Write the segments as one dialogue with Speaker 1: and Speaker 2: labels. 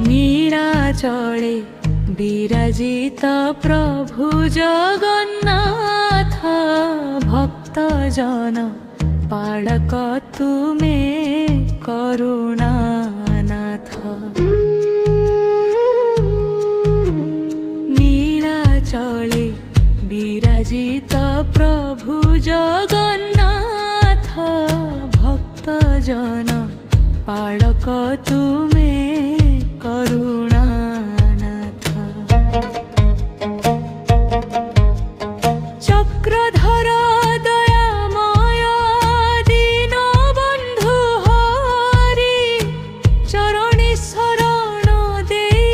Speaker 1: নীলাচলে বিরাজিত প্রভু জগন্নাথ, ভক্তজন পালক তুমে করুণানাথ। নীলাচলে বিরাজিত প্রভু জগন্নাথ, ভক্তজন পালক তুমে করুণানাথ। চক্রধর দয়াময় দীনবন্ধু হরি, চরণে শরণ দেই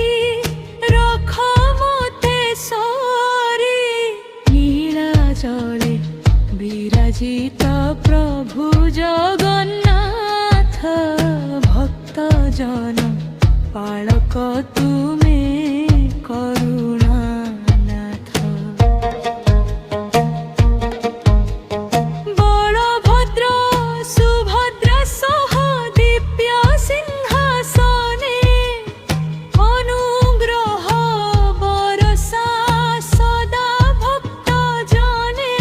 Speaker 1: রখ মতে সরি। নীলাচলে বিরাজিত প্রভু জগন্নাথ, ভক্তজন পালক তুমে করুণানাথ। বলভদ্র সুভদ্রা সহ দিব্য সিংহাসনে, অনুগ্রহ বরষা সদা ভক্ত জনে।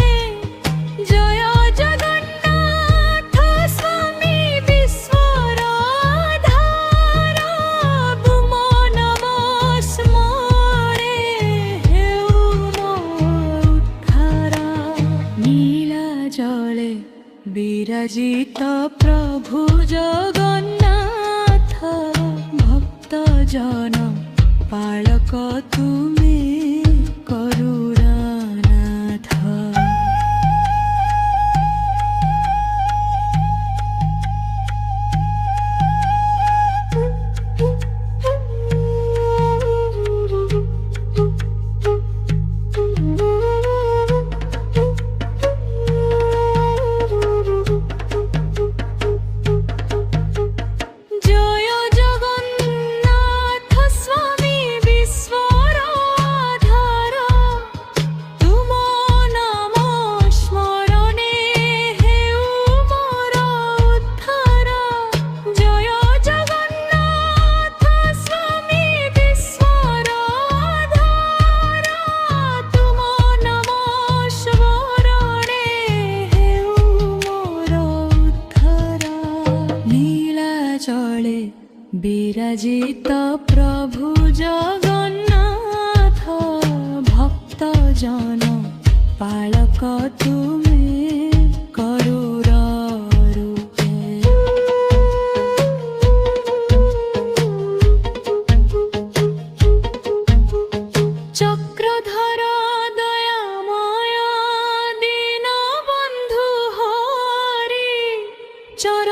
Speaker 1: জয় জগন্নাথ স্বামী বিশ্বর ধার, বুম নম স্মরে হেউ মোর উদ্ধার। নীলাচলে বিরাজিত প্রভু জগন্নাথ, ভক্তজন পালক তুমে করুণানাথ। জয় জগন্নাথ স্বামী বিশ্বর ধার, তুম নাম স্মরণে হেউ মোর উদ্ধার। জয় জগন্নাথ স্বামী বিশ্বর ধার, তুম নাম স্মরণে হেউ মোর উদ্ধার। নীলাচলে বিরাজিত প্রভু জগন্নাথ, ভক্তজন পালক তুমে করুণ রূপে। চক্রধর দয়াময় দীনবন্ধু হরি, চরণে